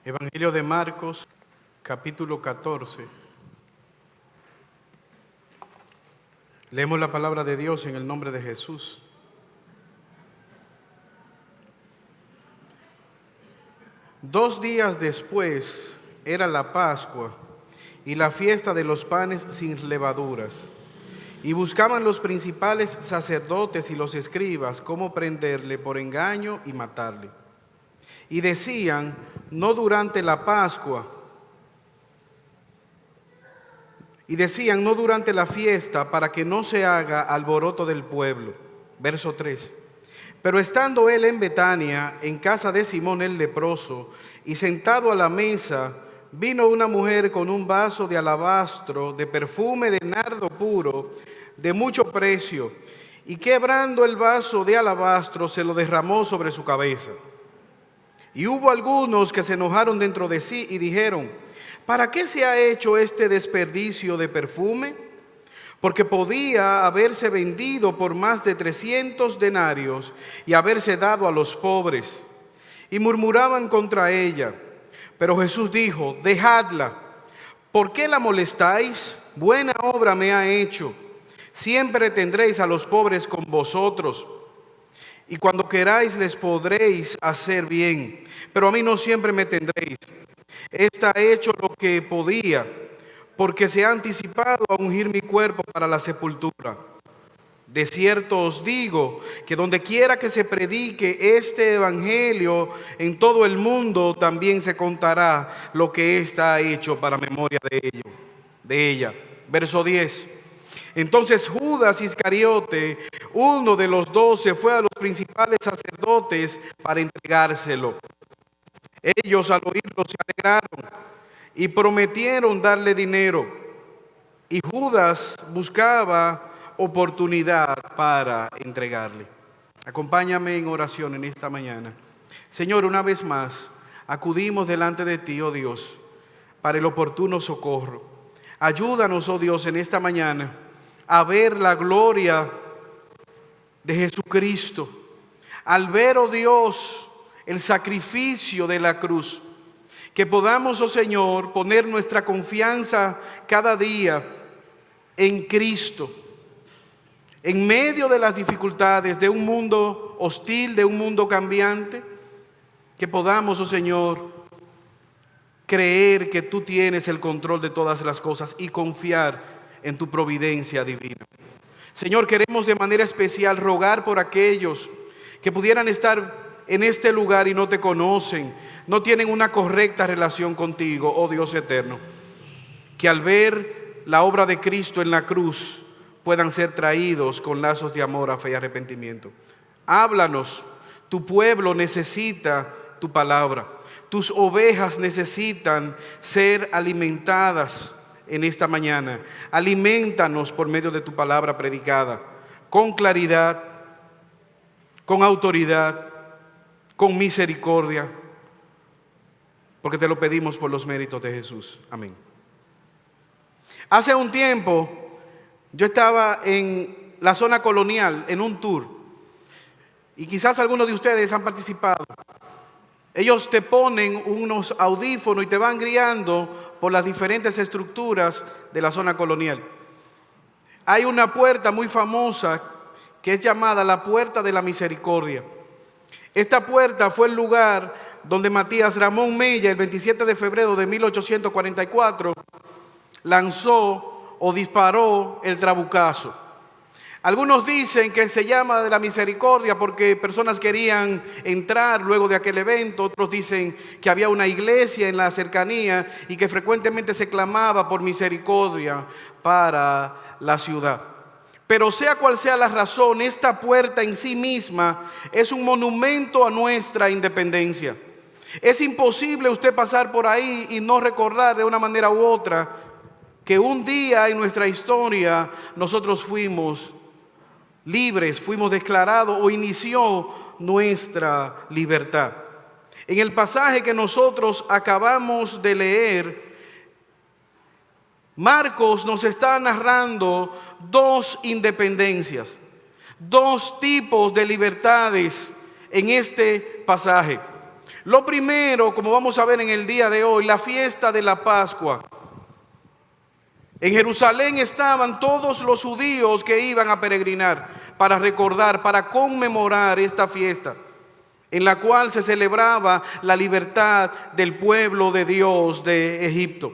Evangelio de Marcos, capítulo 14. Leemos la palabra de Dios en el nombre de Jesús. Dos días después era la Pascua y la fiesta de los panes sin levaduras. Y buscaban los principales sacerdotes y los escribas cómo prenderle por engaño y matarle. Y decían, no durante la fiesta, para que no se haga alboroto del pueblo. Verso 3. Pero estando él en Betania, en casa de Simón el leproso, y sentado a la mesa, vino una mujer con un vaso de alabastro, de perfume de nardo puro, de mucho precio, y quebrando el vaso de alabastro, se lo derramó sobre su cabeza. Y hubo algunos que se enojaron dentro de sí y dijeron, ¿para qué se ha hecho este desperdicio de perfume? Porque podía haberse vendido por más de 300 denarios y haberse dado a los pobres. Y murmuraban contra ella. Pero Jesús dijo, dejadla. ¿Por qué la molestáis? Buena obra me ha hecho. Siempre tendréis a los pobres con vosotros, y cuando queráis les podréis hacer bien, pero a mí no siempre me tendréis. Esta ha hecho lo que podía, porque se ha anticipado a ungir mi cuerpo para la sepultura. De cierto os digo que donde quiera que se predique este evangelio en todo el mundo, también se contará lo que ésta ha hecho para memoria de ella. Verso 10. Entonces Judas Iscariote, uno de los 12, fue a los principales sacerdotes para entregárselo. Ellos al oírlo se alegraron y prometieron darle dinero. Y Judas buscaba oportunidad para entregarle. Acompáñame en oración en esta mañana. Señor, una vez más, acudimos delante de ti, oh Dios, para el oportuno socorro. Ayúdanos, oh Dios, en esta mañana a ver la gloria de Jesucristo, al ver, oh Dios, el sacrificio de la cruz, que podamos, oh Señor, poner nuestra confianza cada día en Cristo, en medio de las dificultades de un mundo hostil, de un mundo cambiante, que podamos, oh Señor, creer que tú tienes el control de todas las cosas y confiar en tu providencia divina. Señor, queremos de manera especial rogar por aquellos que pudieran estar en este lugar y no te conocen, no tienen una correcta relación contigo, oh Dios eterno, que al ver la obra de Cristo en la cruz puedan ser traídos con lazos de amor, a fe y arrepentimiento. Háblanos, tu pueblo necesita tu palabra, tus ovejas necesitan ser alimentadas en esta mañana. Aliméntanos por medio de tu palabra predicada, con claridad, con autoridad, con misericordia, porque te lo pedimos por los méritos de Jesús. Amén. Hace un tiempo yo estaba en la zona colonial en un tour, y quizás algunos de ustedes han participado. Ellos te ponen unos audífonos y te van guiando por las diferentes estructuras de la zona colonial. Hay una puerta muy famosa que es llamada la Puerta de la Misericordia. Esta puerta fue el lugar donde Matías Ramón Mella, el 27 de febrero de 1844, lanzó o disparó el trabucazo. Algunos dicen que se llama de la misericordia porque personas querían entrar luego de aquel evento. Otros dicen que había una iglesia en la cercanía y que frecuentemente se clamaba por misericordia para la ciudad. Pero sea cual sea la razón, esta puerta en sí misma es un monumento a nuestra independencia. Es imposible usted pasar por ahí y no recordar de una manera u otra que un día en nuestra historia nosotros fuimos libres, fuimos declarados o inició nuestra libertad. En el pasaje que nosotros acabamos de leer, Marcos nos está narrando dos independencias, dos tipos de libertades en este pasaje. Lo primero, como vamos a ver en el día de hoy, la fiesta de la Pascua. En Jerusalén estaban todos los judíos que iban a peregrinar para recordar, para conmemorar esta fiesta, en la cual se celebraba la libertad del pueblo de Dios de Egipto.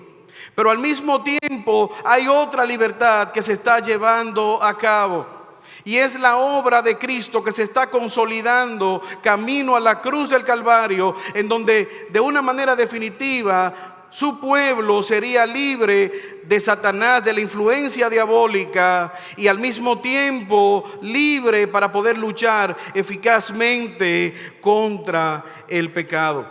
Pero al mismo tiempo hay otra libertad que se está llevando a cabo, y es la obra de Cristo que se está consolidando camino a la cruz del Calvario, en donde de una manera definitiva su pueblo sería libre de Satanás, de la influencia diabólica, y al mismo tiempo libre para poder luchar eficazmente contra el pecado.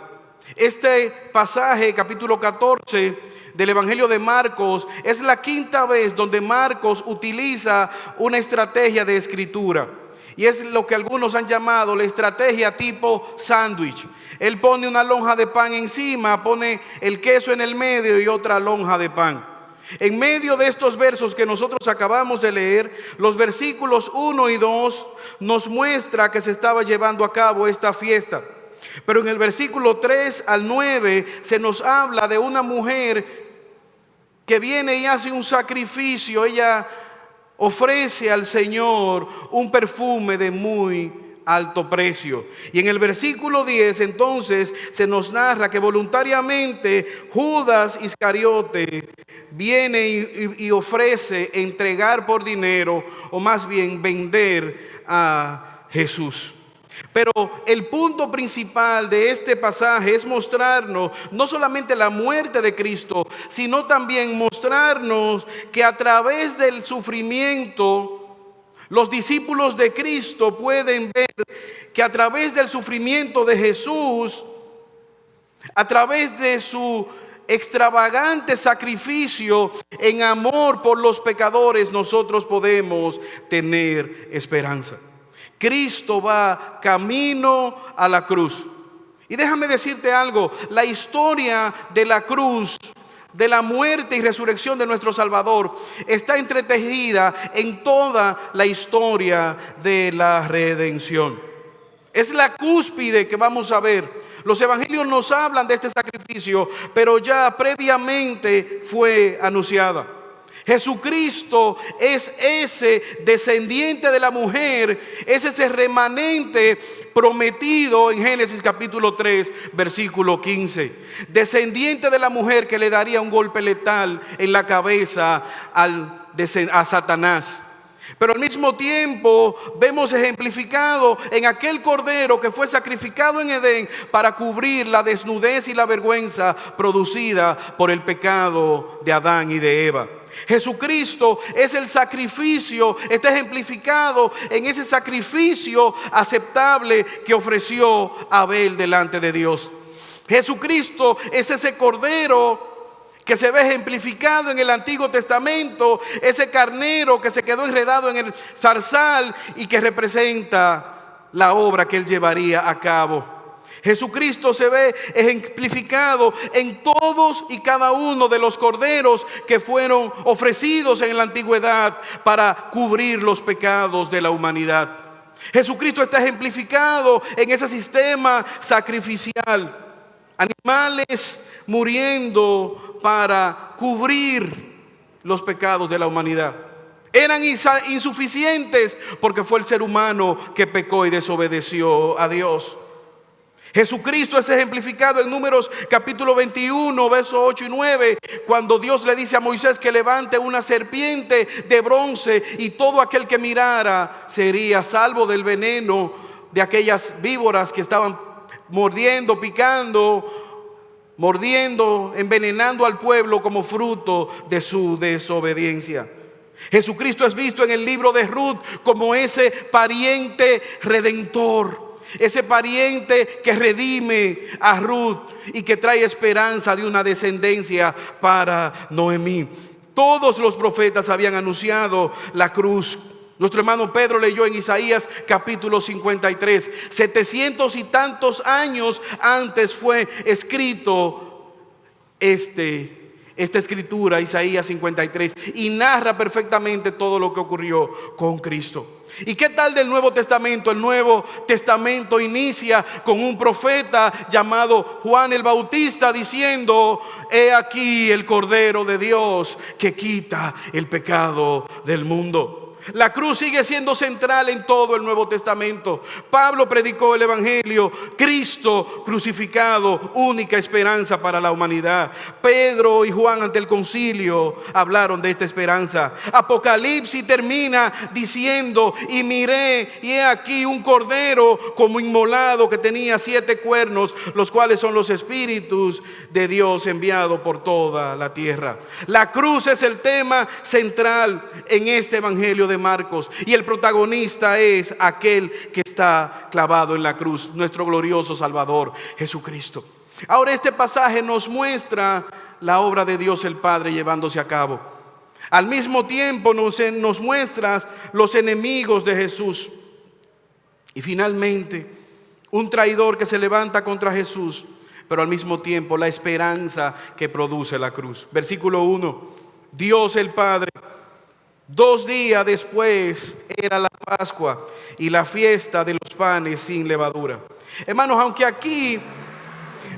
Este pasaje, capítulo 14 del Evangelio de Marcos, es la quinta vez donde Marcos utiliza una estrategia de escritura, y es lo que algunos han llamado la estrategia tipo sándwich. Él pone una lonja de pan encima, pone el queso en el medio y otra lonja de pan. En medio de estos versos que nosotros acabamos de leer, los versículos 1 y 2 nos muestra que se estaba llevando a cabo esta fiesta. Pero en el versículo 3 al 9 se nos habla de una mujer que viene y hace un sacrificio. Ella ofrece al Señor un perfume de muy alto precio. Y en el versículo 10 entonces se nos narra que voluntariamente Judas Iscariote viene y ofrece entregar por dinero, o más bien vender a Jesús. Pero el punto principal de este pasaje es mostrarnos no solamente la muerte de Cristo, sino también mostrarnos que a través del sufrimiento, los discípulos de Cristo pueden ver que a través del sufrimiento de Jesús, a través de su extravagante sacrificio en amor por los pecadores, nosotros podemos tener esperanza. Cristo va camino a la cruz. Y déjame decirte algo, la historia de la cruz, de la muerte y resurrección de nuestro Salvador, está entretejida en toda la historia de la redención. Es la cúspide que vamos a ver. Los evangelios nos hablan de este sacrificio, pero ya previamente fue anunciada. Jesucristo es ese descendiente de la mujer, es ese remanente prometido en Génesis capítulo 3, versículo 15. Descendiente de la mujer que le daría un golpe letal en la cabeza a Satanás. Pero al mismo tiempo vemos ejemplificado en aquel cordero que fue sacrificado en Edén para cubrir la desnudez y la vergüenza producida por el pecado de Adán y de Eva. Jesucristo es el sacrificio, está ejemplificado en ese sacrificio aceptable que ofreció Abel delante de Dios. Jesucristo es ese cordero que se ve ejemplificado en el Antiguo Testamento, ese carnero que se quedó enredado en el zarzal y que representa la obra que él llevaría a cabo. Jesucristo se ve ejemplificado en todos y cada uno de los corderos que fueron ofrecidos en la antigüedad para cubrir los pecados de la humanidad. Jesucristo está ejemplificado en ese sistema sacrificial. Animales muriendo para cubrir los pecados de la humanidad. Eran insuficientes porque fue el ser humano que pecó y desobedeció a Dios. Jesucristo es ejemplificado en Números capítulo 21, versos 8 y 9, cuando Dios le dice a Moisés que levante una serpiente de bronce y todo aquel que mirara sería salvo del veneno de aquellas víboras que estaban mordiendo, envenenando al pueblo como fruto de su desobediencia. Jesucristo es visto en el libro de Ruth como ese pariente redentor, ese pariente que redime a Ruth y que trae esperanza de una descendencia para Noemí. Todos los profetas habían anunciado la cruz. Nuestro hermano Pedro leyó en Isaías capítulo 53, 700 y tantos años antes fue escrito este esta escritura, Isaías 53, y narra perfectamente todo lo que ocurrió con Cristo. ¿Y qué tal del Nuevo Testamento? El Nuevo Testamento inicia con un profeta llamado Juan el Bautista diciendo: he aquí el Cordero de Dios que quita el pecado del mundo. La cruz sigue siendo central en todo el Nuevo Testamento. Pablo predicó el Evangelio, Cristo crucificado, única esperanza para la humanidad. Pedro y Juan ante el concilio hablaron de esta esperanza. Apocalipsis termina diciendo: y miré, y he aquí un cordero como inmolado que tenía 7 cuernos, los cuales son los espíritus de Dios enviados por toda la tierra. La cruz es el tema central en este Evangelio de Marcos, y el protagonista es aquel que está clavado en la cruz, nuestro glorioso Salvador Jesucristo. Ahora este pasaje nos muestra la obra de Dios el Padre llevándose a cabo. Al mismo tiempo nos muestra los enemigos de Jesús, y finalmente un traidor que se levanta contra Jesús, pero al mismo tiempo la esperanza que produce la cruz. Versículo 1: Dios el Padre. 2 días después era la Pascua y la fiesta de los panes sin levadura. Hermanos, aunque aquí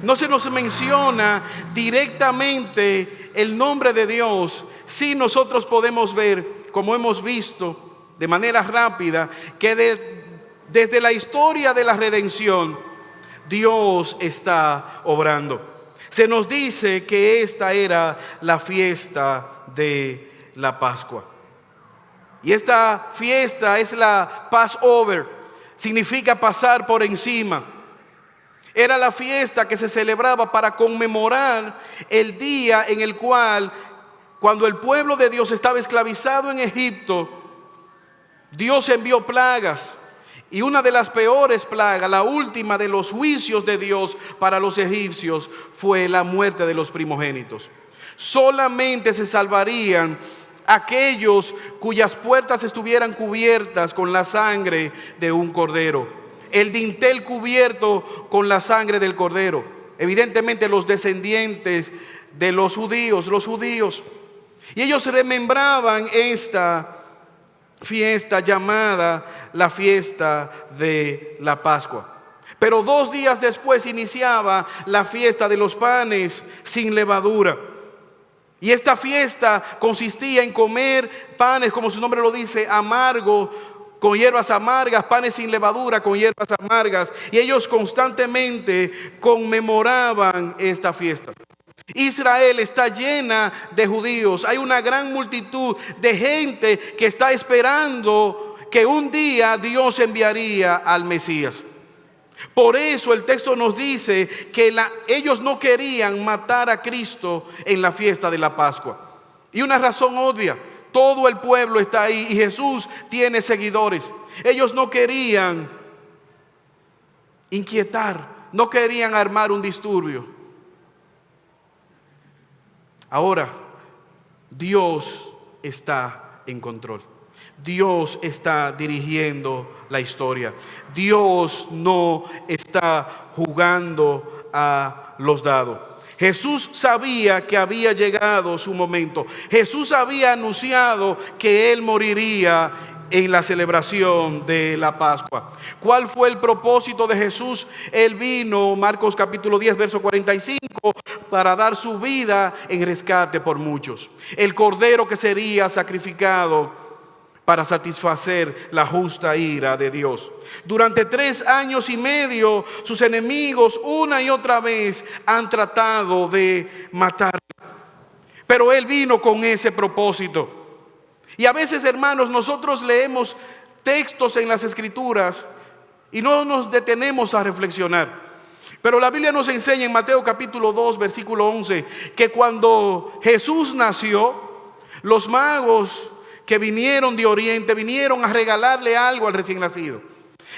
no se nos menciona directamente el nombre de Dios, sí nosotros podemos ver, como hemos visto de manera rápida, que desde la historia de la redención, Dios está obrando. Se nos dice que esta era la fiesta de la Pascua. Y esta fiesta es la Passover, significa pasar por encima. Era la fiesta que se celebraba para conmemorar el día en el cual, cuando el pueblo de Dios estaba esclavizado en Egipto, Dios envió plagas. Y una de las peores plagas, la última de los juicios de Dios para los egipcios, fue la muerte de los primogénitos. Solamente se salvarían aquellos cuyas puertas estuvieran cubiertas con la sangre de un cordero, el dintel cubierto con la sangre del cordero. Evidentemente los descendientes de los judíos. Y ellos remembraban esta fiesta llamada la fiesta de la Pascua. Pero 2 días después iniciaba la fiesta de los panes sin levadura. Y esta fiesta consistía en comer panes, como su nombre lo dice, amargo, con hierbas amargas, panes sin levadura con hierbas amargas. Y ellos constantemente conmemoraban esta fiesta. Israel está llena de judíos. Hay una gran multitud de gente que está esperando que un día Dios enviaría al Mesías. Por eso el texto nos dice que ellos no querían matar a Cristo en la fiesta de la Pascua. Y una razón obvia: todo el pueblo está ahí y Jesús tiene seguidores. Ellos no querían inquietar, no querían armar un disturbio. Ahora, Dios está en control. Dios está dirigiendo la historia. Dios no está jugando a los dados. Jesús sabía que había llegado su momento. Jesús había anunciado que Él moriría en la celebración de la Pascua. ¿Cuál fue el propósito de Jesús? Él vino, Marcos capítulo 10, verso 45, para dar su vida en rescate por muchos. El cordero que sería sacrificado para satisfacer la justa ira de Dios. Durante 3 años y medio, sus enemigos una y otra vez han tratado de matarlo. Pero Él vino con ese propósito. Y a veces, hermanos, nosotros leemos textos en las Escrituras y no nos detenemos a reflexionar. Pero la Biblia nos enseña en Mateo capítulo 2, versículo 11, que cuando Jesús nació, los magos que vinieron de Oriente vinieron a regalarle algo al recién nacido.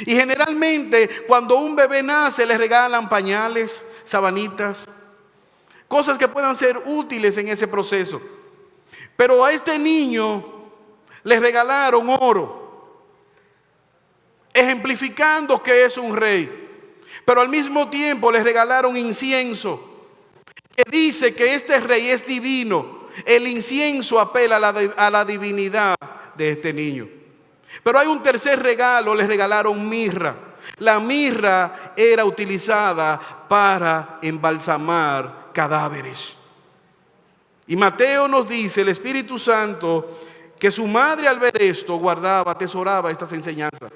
Y generalmente cuando un bebé nace le regalan pañales, sabanitas, cosas que puedan ser útiles en ese proceso. Pero a este niño le regalaron oro, ejemplificando que es un rey. Pero al mismo tiempo le regalaron incienso. que dice que este rey es divino. El incienso apela a la divinidad de este niño. Pero hay un tercer regalo, les regalaron mirra. La mirra era utilizada para embalsamar cadáveres. Y Mateo nos dice, el Espíritu Santo, que su madre al ver esto guardaba, atesoraba estas enseñanzas.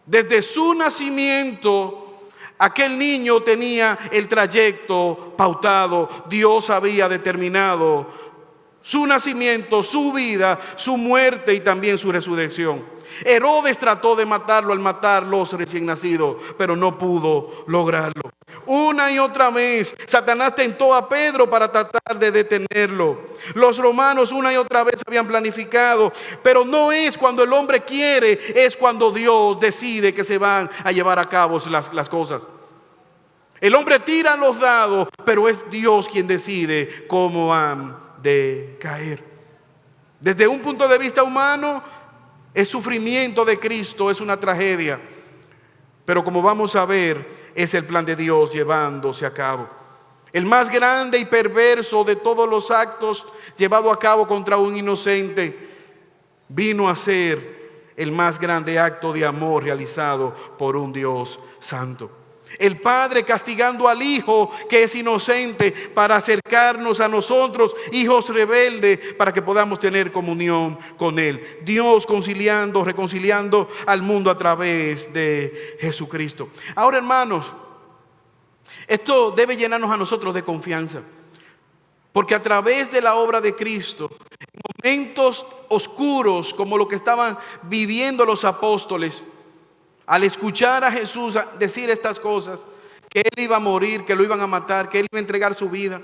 Desde su nacimiento, aquel niño tenía el trayecto pautado. Dios había determinado su nacimiento, su vida, su muerte y también su resurrección. Herodes trató de matarlo al matar los recién nacidos, pero no pudo lograrlo. Una y otra vez Satanás tentó a Pedro para tratar de detenerlo. Los romanos una y otra vez habían planificado, pero no es cuando el hombre quiere, es cuando Dios decide que se van a llevar a cabo las cosas. El hombre tira los dados, pero es Dios quien decide cómo han de caer. Desde un punto de vista humano, el sufrimiento de Cristo es una tragedia, pero como vamos a ver, es el plan de Dios llevándose a cabo. El más grande y perverso de todos los actos llevados a cabo contra un inocente vino a ser el más grande acto de amor realizado por un Dios santo. El Padre castigando al Hijo que es inocente para acercarnos a nosotros, hijos rebeldes, para que podamos tener comunión con Él. Dios reconciliando al mundo a través de Jesucristo. Ahora, hermanos, esto debe llenarnos a nosotros de confianza, porque a través de la obra de Cristo, en momentos oscuros como lo que estaban viviendo los apóstoles, al escuchar a Jesús decir estas cosas, que Él iba a morir, que lo iban a matar, que Él iba a entregar su vida,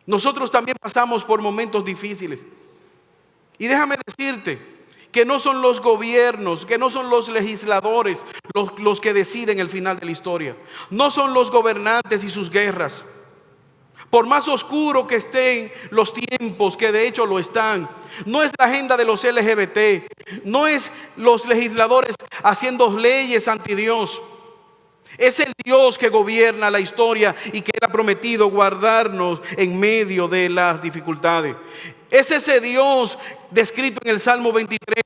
nosotros también pasamos por momentos difíciles. Y déjame decirte que no son los gobiernos, que no son los legisladores los que deciden el final de la historia. No son los gobernantes y sus guerras. Por más oscuro que estén los tiempos, que de hecho lo están, no es la agenda de los LGBT, no es los legisladores haciendo leyes anti Dios. Es el Dios que gobierna la historia y que Él ha prometido guardarnos en medio de las dificultades. Es ese Dios descrito en el Salmo 23,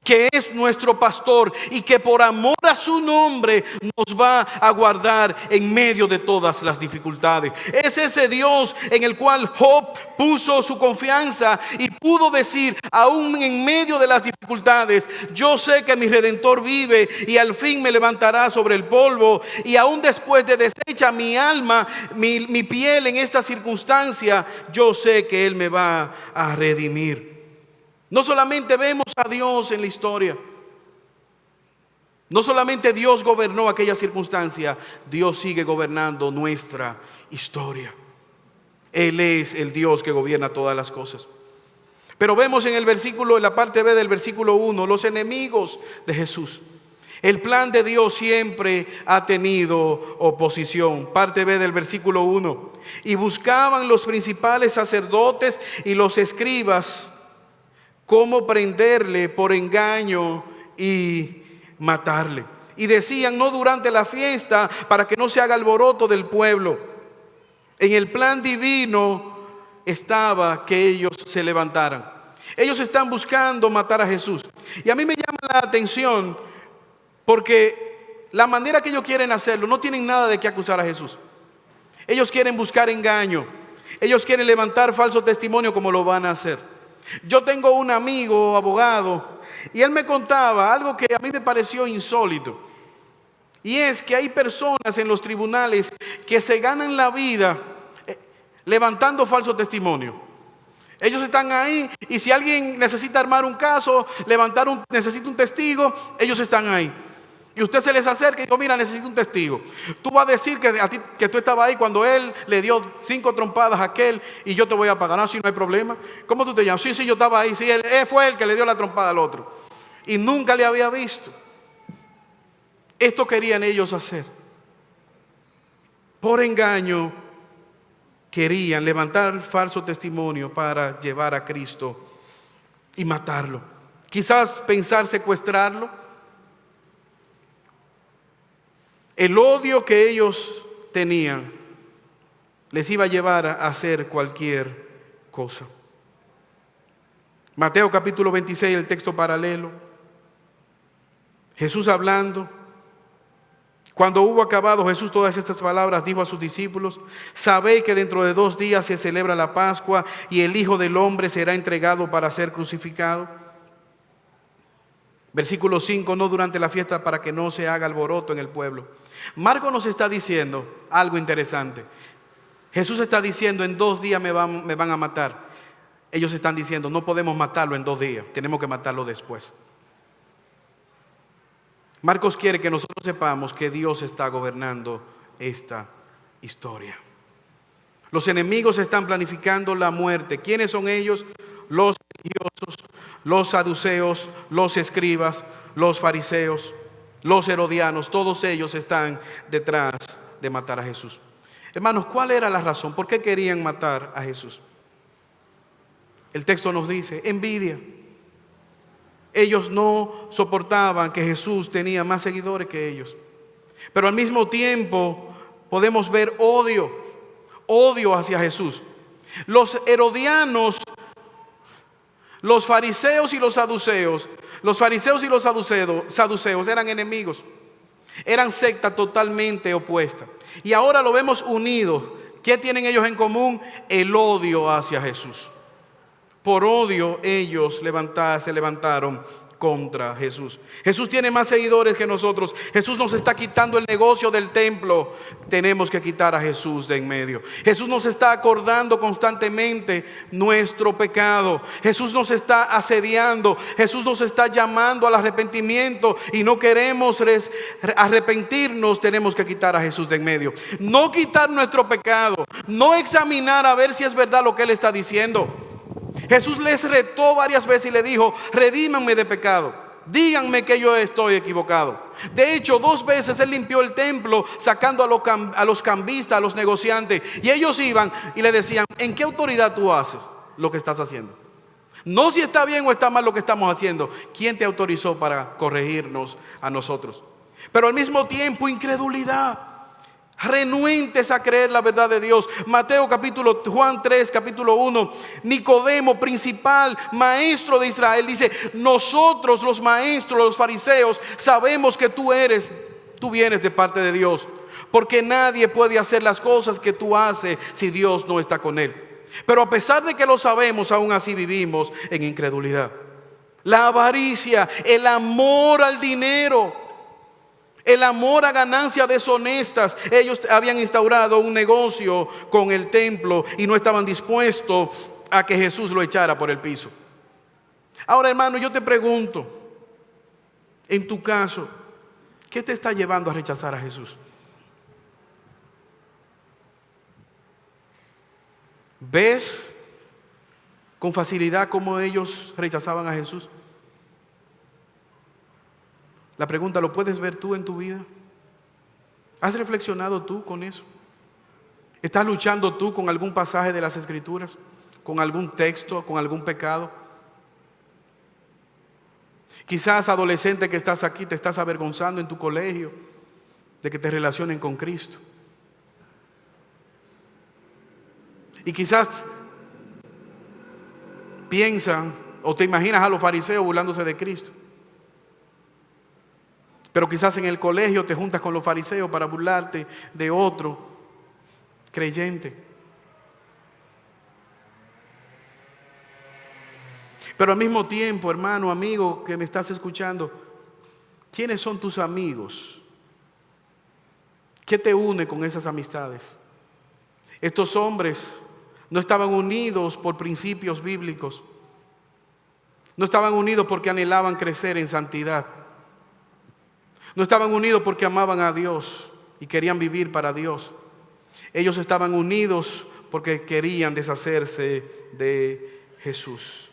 que es nuestro pastor y que por amor a su nombre nos va a guardar en medio de todas las dificultades. Es ese Dios en el cual Job puso su confianza y pudo decir, aún en medio de las dificultades, yo sé que mi Redentor vive y al fin me levantará sobre el polvo, y aún después de deshecha mi alma, mi piel en esta circunstancia, yo sé que Él me va a redimir. No solamente vemos a Dios en la historia, no solamente Dios gobernó aquella circunstancia, Dios sigue gobernando nuestra historia. Él es el Dios que gobierna todas las cosas. Pero vemos en la parte B del versículo 1, los enemigos de Jesús. El plan de Dios siempre ha tenido oposición. Parte B del versículo 1. Y buscaban los principales sacerdotes y los escribas cómo prenderle por engaño y matarle. Y decían, no durante la fiesta, para que no se haga alboroto del pueblo. En el plan divino estaba que ellos se levantaran. Ellos están buscando matar a Jesús. Y a mí me llama la atención porque la manera que ellos quieren hacerlo, no tienen nada de qué acusar a Jesús. Ellos quieren buscar engaño. Ellos quieren levantar falso testimonio, como lo van a hacer. Yo tengo un amigo abogado y él me contaba algo que a mí me pareció insólito. Y es que hay personas en los tribunales que se ganan la vida levantando falso testimonio. Ellos están ahí y si alguien necesita armar un caso, necesita un testigo, ellos están ahí. Y usted se les acerca y dice, mira, necesito un testigo. Tú vas a decir que tú estabas ahí cuando él le dio 5 trompadas a aquel y yo te voy a pagar. No, si no hay problema. ¿Cómo tú te llamas? Sí, yo estaba ahí. Sí, él fue el que le dio la trompada al otro. Y nunca le había visto. Esto querían ellos hacer. Por engaño querían levantar falso testimonio para llevar a Cristo y matarlo. Quizás pensar secuestrarlo. El odio que ellos tenían les iba a llevar a hacer cualquier cosa. Mateo capítulo 26, el texto paralelo. Jesús hablando. Cuando hubo acabado Jesús todas estas palabras, dijo a sus discípulos: sabéis que dentro de 2 días se celebra la Pascua y el Hijo del Hombre será entregado para ser crucificado. Versículo 5, no durante la fiesta, para que no se haga alboroto en el pueblo. Marcos nos está diciendo algo interesante. Jesús está diciendo: en 2 días me van a matar. Ellos están diciendo: no podemos matarlo en 2 días, tenemos que matarlo después. Marcos quiere que nosotros sepamos que Dios está gobernando esta historia. Los enemigos están planificando la muerte. ¿Quiénes son ellos? Los religiosos, los saduceos, los escribas, los fariseos, los herodianos. Todos ellos están detrás de matar a Jesús. Hermanos, ¿cuál era la razón? ¿Por qué querían matar a Jesús? El texto nos dice: envidia. Ellos no soportaban que Jesús tenía más seguidores que ellos. Pero al mismo tiempo podemos ver odio hacia Jesús. Los herodianos, los fariseos y los saduceos eran enemigos. Eran secta totalmente opuesta. Y ahora lo vemos unidos. ¿Qué tienen ellos en común? El odio hacia Jesús. Por odio ellos se levantaron contra Jesús. Jesús tiene más seguidores que nosotros. Jesús nos está quitando el negocio del templo. Tenemos que quitar a Jesús de en medio. Jesús nos está acordando constantemente nuestro pecado. Jesús nos está asediando. Jesús nos está llamando al arrepentimiento y no queremos arrepentirnos. Tenemos que quitar a Jesús de en medio. No quitar nuestro pecado. No examinar a ver si es verdad lo que Él está diciendo. Jesús les retó varias veces y le dijo: redímanme de pecado, díganme que yo estoy equivocado. De hecho, 2 veces Él limpió el templo sacando a los cambistas, a los negociantes. Y ellos iban y le decían: ¿en qué autoridad tú haces lo que estás haciendo? No si está bien o está mal lo que estamos haciendo. ¿Quién te autorizó para corregirnos a nosotros? Pero al mismo tiempo, incredulidad. Renuentes a creer la verdad de Dios. Juan 3 capítulo 1, Nicodemo, principal maestro de Israel, dice: nosotros los maestros, los fariseos, sabemos que tú vienes de parte de Dios, porque nadie puede hacer las cosas que tú haces si Dios no está con él. Pero a pesar de que lo sabemos, aún así vivimos en incredulidad. La avaricia, el amor al dinero, el amor a ganancias deshonestas. Ellos habían instaurado un negocio con el templo y no estaban dispuestos a que Jesús lo echara por el piso. Ahora, hermano, yo te pregunto, en tu caso, ¿qué te está llevando a rechazar a Jesús? ¿Ves con facilidad cómo ellos rechazaban a Jesús? La pregunta: ¿lo puedes ver tú en tu vida? ¿Has reflexionado tú con eso? ¿Estás luchando tú con algún pasaje de las Escrituras? ¿Con algún texto? ¿Con algún pecado? Quizás, adolescente que estás aquí, te estás avergonzando en tu colegio de que te relacionen con Cristo. Y quizás piensan o te imaginas a los fariseos burlándose de Cristo. Pero quizás en el colegio te juntas con los fariseos para burlarte de otro creyente. Pero al mismo tiempo, hermano, amigo que me estás escuchando, ¿quiénes son tus amigos? ¿Qué te une con esas amistades? Estos hombres no estaban unidos por principios bíblicos. No estaban unidos porque anhelaban crecer en santidad. No estaban unidos porque amaban a Dios y querían vivir para Dios. Ellos estaban unidos porque querían deshacerse de Jesús.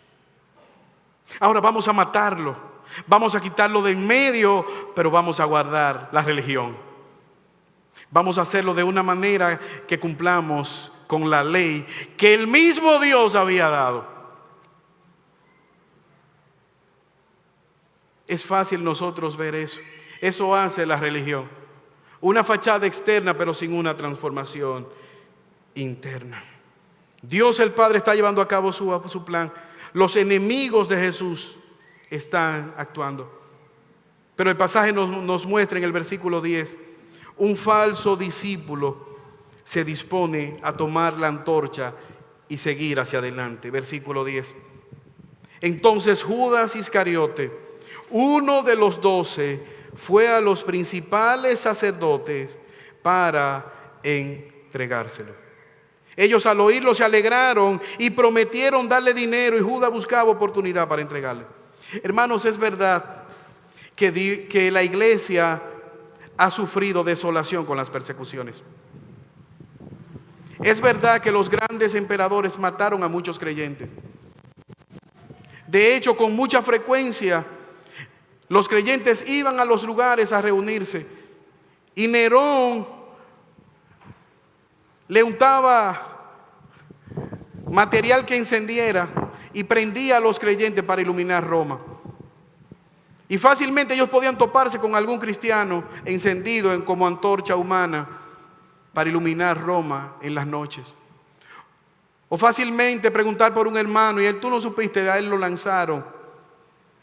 Ahora vamos a matarlo, vamos a quitarlo de en medio, pero vamos a guardar la religión. Vamos a hacerlo de una manera que cumplamos con la ley que el mismo Dios había dado. Es fácil nosotros ver eso. Eso hace la religión. Una fachada externa, pero sin una transformación interna. Dios el Padre está llevando a cabo su plan. Los enemigos de Jesús están actuando. Pero el pasaje nos muestra en el versículo 10, un falso discípulo se dispone a tomar la antorcha y seguir hacia adelante. Versículo 10. Entonces Judas Iscariote, uno de los 12, fue a los principales sacerdotes para entregárselo. Ellos al oírlo se alegraron y prometieron darle dinero, y Judas buscaba oportunidad para entregarle. Hermanos, es verdad que la iglesia ha sufrido desolación con las persecuciones. Es verdad que los grandes emperadores mataron a muchos creyentes. De hecho, con mucha frecuencia, los creyentes iban a los lugares a reunirse, y Nerón le untaba material que encendiera y prendía a los creyentes para iluminar Roma. Y fácilmente ellos podían toparse con algún cristiano encendido como antorcha humana para iluminar Roma en las noches. O fácilmente preguntar por un hermano y tú no supiste, a él lo lanzaron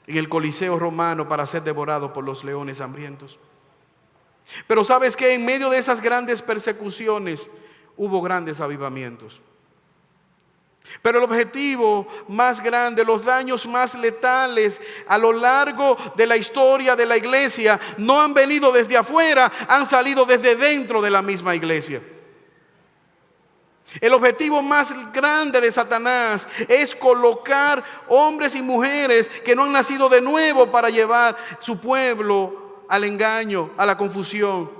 en el Coliseo romano para ser devorado por los leones hambrientos. Pero ¿sabes qué? En medio de esas grandes persecuciones hubo grandes avivamientos. Pero el objetivo más grande, los daños más letales a lo largo de la historia de la iglesia no han venido desde afuera, han salido desde dentro de la misma iglesia. El objetivo más grande de Satanás es colocar hombres y mujeres que no han nacido de nuevo para llevar su pueblo al engaño, a la confusión.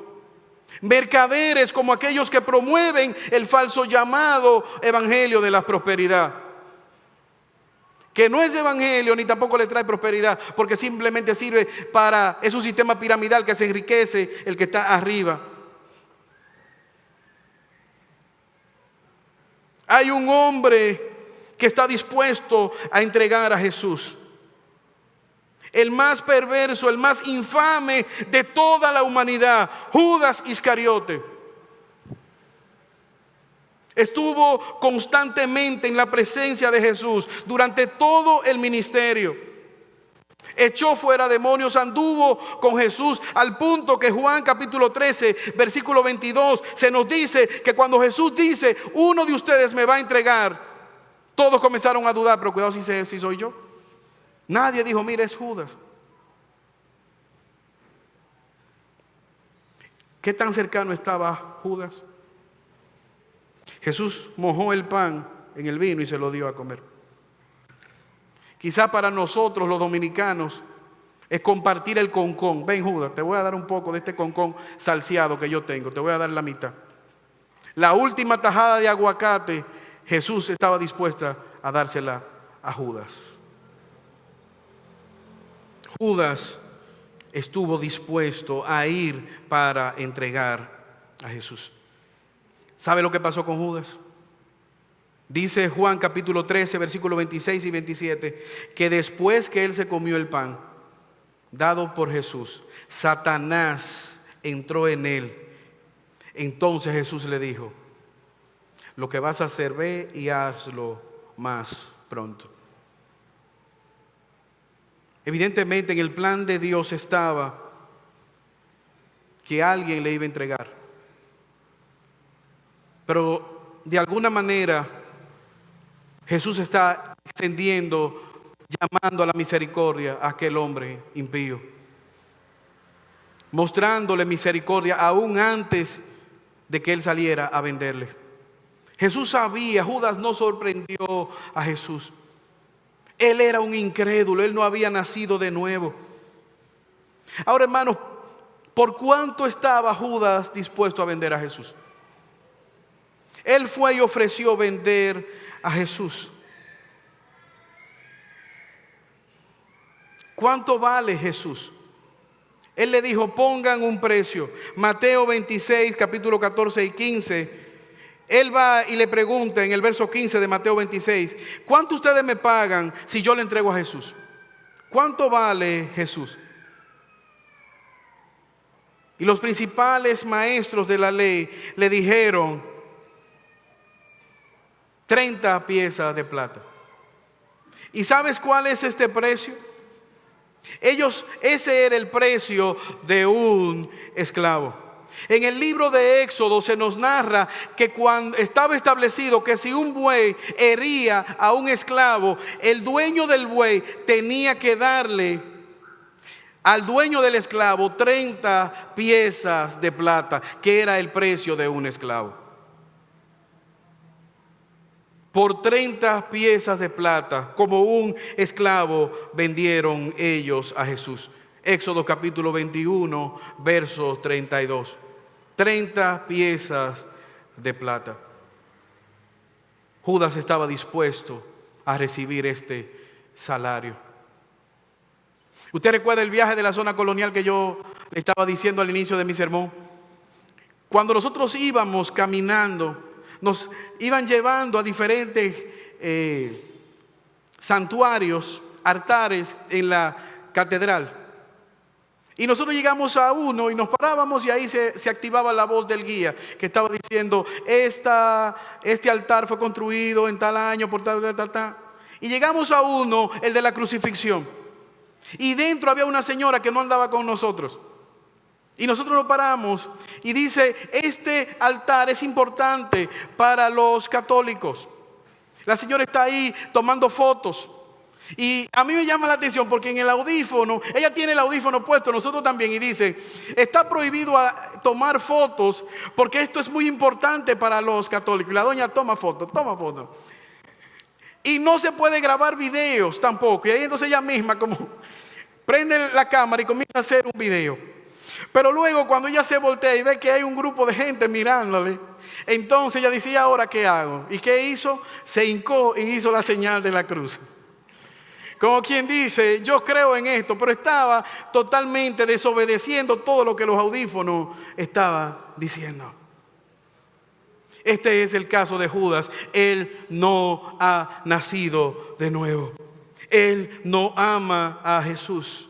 Mercaderes como aquellos que promueven el falso llamado evangelio de la prosperidad, que no es evangelio ni tampoco le trae prosperidad, porque simplemente sirve es un sistema piramidal que se enriquece el que está arriba. Hay un hombre que está dispuesto a entregar a Jesús, el más perverso, el más infame de toda la humanidad, Judas Iscariote. Estuvo constantemente en la presencia de Jesús durante todo el ministerio. Echó fuera demonios, anduvo con Jesús, al punto que Juan capítulo 13, versículo 22, se nos dice que cuando Jesús dice, uno de ustedes me va a entregar, todos comenzaron a dudar, pero cuidado si soy yo. Nadie dijo, mira, es Judas. ¿Qué tan cercano estaba Judas? Jesús mojó el pan en el vino y se lo dio a comer. Quizá para nosotros los dominicanos es compartir el concón. Ven, Judas, te voy a dar un poco de este concón salseado que yo tengo, te voy a dar la mitad. La última tajada de aguacate, Jesús estaba dispuesta a dársela a Judas. Judas estuvo dispuesto a ir para entregar a Jesús. ¿Sabe lo que pasó con Judas? Dice Juan capítulo 13, versículos 26 y 27, que después que él se comió el pan dado por Jesús, Satanás entró en él. Entonces Jesús le dijo, lo que vas a hacer, ve y hazlo más pronto. Evidentemente en el plan de Dios estaba que alguien le iba a entregar. Pero de alguna manera Jesús está extendiendo, llamando a la misericordia a aquel hombre impío, mostrándole misericordia aún antes de que él saliera a venderle. Jesús sabía, Judas no sorprendió a Jesús. Él era un incrédulo, él no había nacido de nuevo. Ahora, hermanos, ¿por cuánto estaba Judas dispuesto a vender a Jesús? Él fue y ofreció vender a Jesús. ¿Cuánto vale Jesús? Él le dijo, pongan un precio. Mateo 26, capítulo 14 y 15. Él va y le pregunta en el verso 15 de Mateo 26, ¿cuánto ustedes me pagan si yo le entrego a Jesús? ¿Cuánto vale Jesús? Y los principales maestros de la ley le dijeron, 30 piezas de plata. ¿Y sabes cuál es este precio? Ese era el precio de un esclavo. En el libro de Éxodo se nos narra que cuando estaba establecido que si un buey hería a un esclavo, el dueño del buey tenía que darle al dueño del esclavo 30 piezas de plata, que era el precio de un esclavo. Por 30 piezas de plata, como un esclavo, vendieron ellos a Jesús. Éxodo capítulo 21, verso 32. 30 piezas de plata. Judas estaba dispuesto a recibir este salario. ¿Usted recuerda el viaje de la zona colonial que yo le estaba diciendo al inicio de mi sermón? Cuando nosotros íbamos caminando, nos iban llevando a diferentes santuarios, altares en la catedral. Y nosotros llegamos a uno y nos parábamos y ahí se activaba la voz del guía que estaba diciendo: este altar fue construido en tal año por tal. Y llegamos a uno, el de la crucifixión. Y dentro había una señora que no andaba con nosotros. Y nosotros nos paramos y dice: este altar es importante para los católicos. La señora está ahí tomando fotos. Y a mí me llama la atención porque en el audífono, ella tiene el audífono puesto, nosotros también, y dice: está prohibido tomar fotos porque esto es muy importante para los católicos. Y la doña toma fotos. Y no se puede grabar videos tampoco. Y ahí entonces ella misma como prende la cámara y comienza a hacer un video. Pero luego cuando ella se voltea y ve que hay un grupo de gente mirándole, entonces ella dice: ¿y ahora qué hago? ¿Y qué hizo? Se hincó y hizo la señal de la cruz. Como quien dice: yo creo en esto, pero estaba totalmente desobedeciendo todo lo que los audífonos estaban diciendo. Este es el caso de Judas. Él no ha nacido de nuevo. Él no ama a Jesús.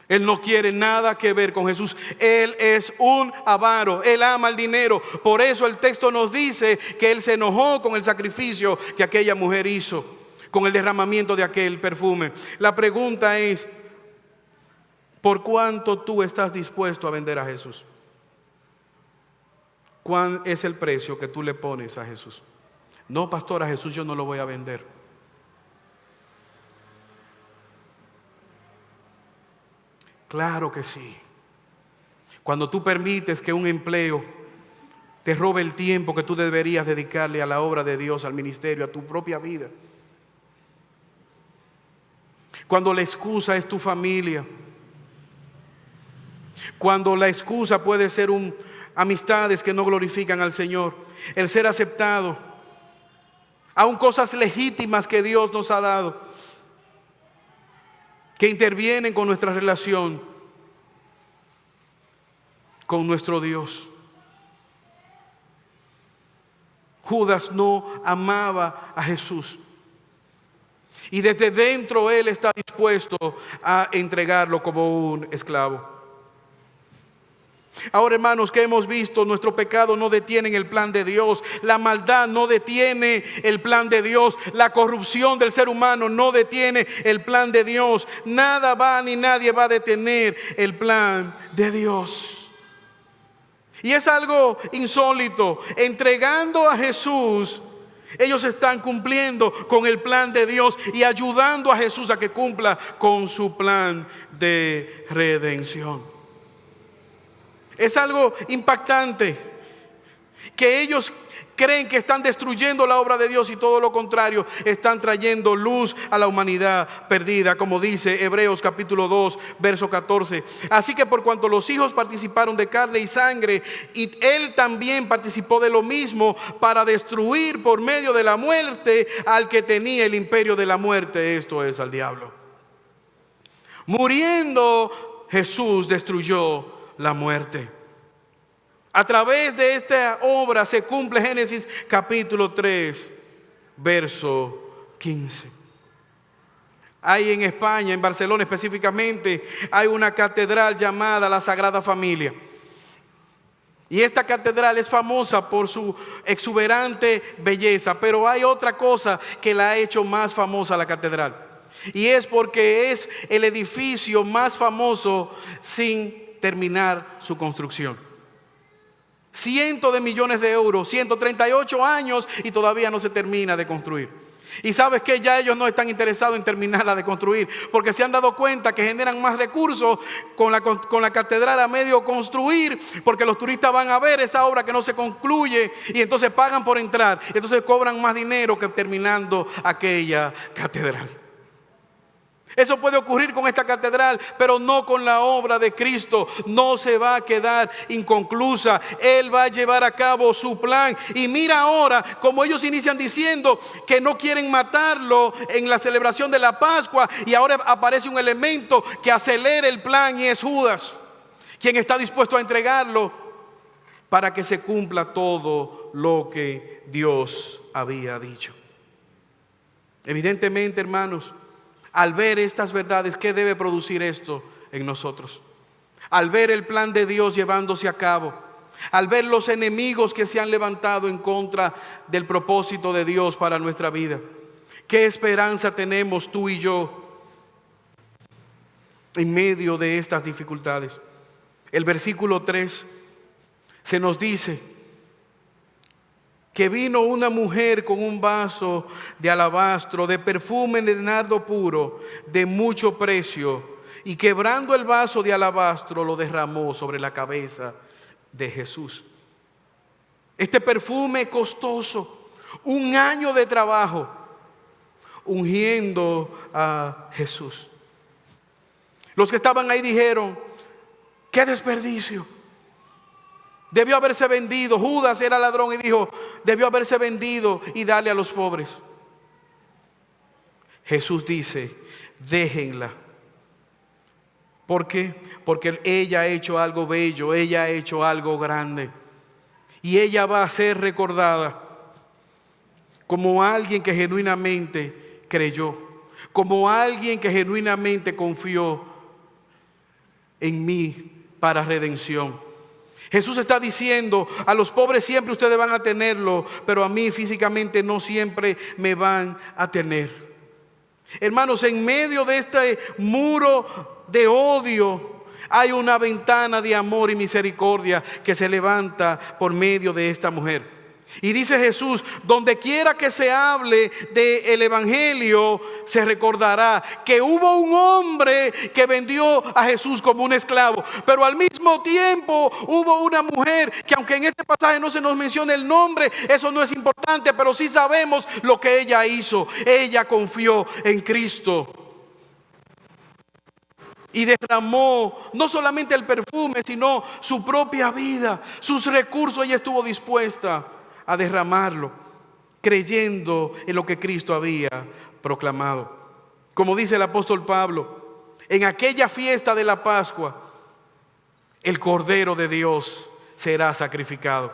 Él no quiere nada que ver con Jesús. Él es un avaro. Él ama el dinero. Por eso el texto nos dice que él se enojó con el sacrificio que aquella mujer hizo, con el derramamiento de aquel perfume. La pregunta es: ¿por cuánto tú estás dispuesto a vender a Jesús? ¿Cuál es el precio que tú le pones a Jesús? No, pastor, a Jesús yo no lo voy a vender. Claro que sí. Cuando tú permites que un empleo te robe el tiempo que tú deberías dedicarle a la obra de Dios, al ministerio, a tu propia vida. Cuando la excusa es tu familia. Cuando la excusa puede ser amistades que no glorifican al Señor. El ser aceptado. Aún cosas legítimas que Dios nos ha dado, que intervienen con nuestra relación con nuestro Dios. Judas no amaba a Jesús. Y desde dentro él está dispuesto a entregarlo como un esclavo. Ahora, hermanos, que hemos visto, nuestro pecado no detiene el plan de Dios. La maldad no detiene el plan de Dios. La corrupción del ser humano no detiene el plan de Dios. Nada va ni nadie va a detener el plan de Dios. Y es algo insólito. Entregando a Jesús, ellos están cumpliendo con el plan de Dios y ayudando a Jesús a que cumpla con su plan de redención. Es algo impactante que ellos creen que están destruyendo la obra de Dios y todo lo contrario, están trayendo luz a la humanidad perdida, como dice Hebreos capítulo 2, verso 14. Así que por cuanto los hijos participaron de carne y sangre, y él también participó de lo mismo para destruir por medio de la muerte al que tenía el imperio de la muerte, esto es, al diablo. Muriendo, Jesús destruyó la muerte. A través de esta obra se cumple Génesis capítulo 3, verso 15. Hay en España, en Barcelona específicamente, hay una catedral llamada la Sagrada Familia. Y esta catedral es famosa por su exuberante belleza, pero hay otra cosa que la ha hecho más famosa la catedral. Y es porque es el edificio más famoso sin terminar su construcción. Cientos de millones de euros, 138 años y todavía no se termina de construir. Y sabes que ya ellos no están interesados en terminarla de construir, porque se han dado cuenta que generan más recursos con la catedral a medio construir, porque los turistas van a ver esa obra que no se concluye y entonces pagan por entrar, entonces cobran más dinero que terminando aquella catedral. Eso puede ocurrir con esta catedral, pero no con la obra de Cristo. No se va a quedar inconclusa. Él va a llevar a cabo su plan. Y mira ahora como ellos inician diciendo que no quieren matarlo en la celebración de la Pascua. Y ahora aparece un elemento que acelera el plan y es Judas, quien está dispuesto a entregarlo para que se cumpla todo lo que Dios había dicho. Evidentemente, hermanos, al ver estas verdades, ¿qué debe producir esto en nosotros? Al ver el plan de Dios llevándose a cabo, al ver los enemigos que se han levantado en contra del propósito de Dios para nuestra vida, ¿qué esperanza tenemos tú y yo en medio de estas dificultades? El versículo 3 se nos dice que vino una mujer con un vaso de alabastro, de perfume de nardo puro, de mucho precio, y quebrando el vaso de alabastro lo derramó sobre la cabeza de Jesús. Este perfume costoso, 1 año de trabajo, ungiendo a Jesús. Los que estaban ahí dijeron: ¡qué desperdicio! Debió haberse vendido. Judas era ladrón y dijo: debió haberse vendido y darle a los pobres. Jesús dice: déjenla. ¿Por qué? Porque ella ha hecho algo bello, ella ha hecho algo grande. Y ella va a ser recordada como alguien que genuinamente creyó, como alguien que genuinamente confió en mí para redención. Jesús está diciendo: a los pobres siempre ustedes van a tenerlo, pero a mí físicamente no siempre me van a tener. Hermanos, en medio de este muro de odio hay una ventana de amor y misericordia que se levanta por medio de esta mujer. Y dice Jesús: donde quiera que se hable del evangelio, se recordará que hubo un hombre que vendió a Jesús como un esclavo, pero al mismo tiempo hubo una mujer que, aunque en este pasaje no se nos menciona el nombre, eso no es importante, pero sí sabemos lo que ella hizo. Ella confió en Cristo y derramó no solamente el perfume, sino su propia vida, sus recursos. Ella estuvo dispuesta a derramarlo, creyendo en lo que Cristo había proclamado. Como dice el apóstol Pablo, en aquella fiesta de la Pascua, el Cordero de Dios será sacrificado.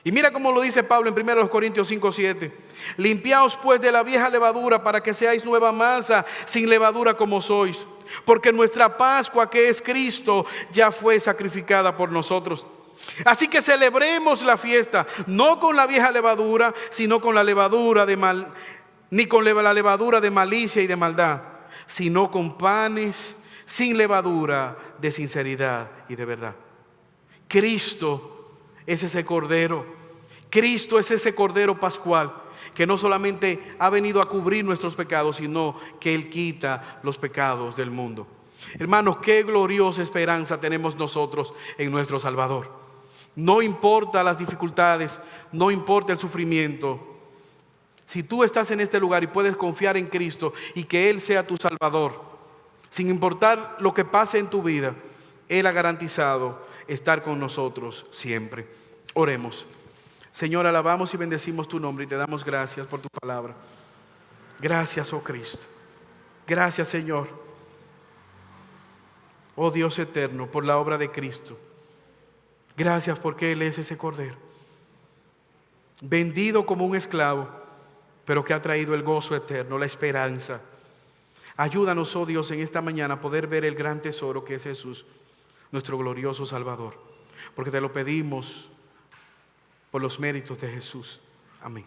Y mira cómo lo dice Pablo en 1 Corintios 5:7. Limpiaos pues de la vieja levadura, para que seáis nueva masa, sin levadura como sois. Porque nuestra Pascua, que es Cristo, ya fue sacrificada por nosotros. Así que celebremos la fiesta, no con la vieja levadura, sino con la levadura ni con la levadura de malicia y de maldad, sino con panes sin levadura de sinceridad y de verdad. Cristo es ese Cordero. Cristo es ese Cordero pascual que no solamente ha venido a cubrir nuestros pecados, sino que Él quita los pecados del mundo. Hermanos, qué gloriosa esperanza tenemos nosotros en nuestro Salvador. No importa las dificultades, no importa el sufrimiento. Si tú estás en este lugar y puedes confiar en Cristo y que Él sea tu Salvador, sin importar lo que pase en tu vida, Él ha garantizado estar con nosotros siempre. Oremos. Señor, alabamos y bendecimos tu nombre y te damos gracias por tu palabra. Gracias, oh Cristo. Gracias, Señor. Oh Dios eterno, por la obra de Cristo. Gracias porque Él es ese Cordero, vendido como un esclavo, pero que ha traído el gozo eterno, la esperanza. Ayúdanos, oh Dios, en esta mañana a poder ver el gran tesoro que es Jesús, nuestro glorioso Salvador. porque te lo pedimos por los méritos de Jesús. Amén.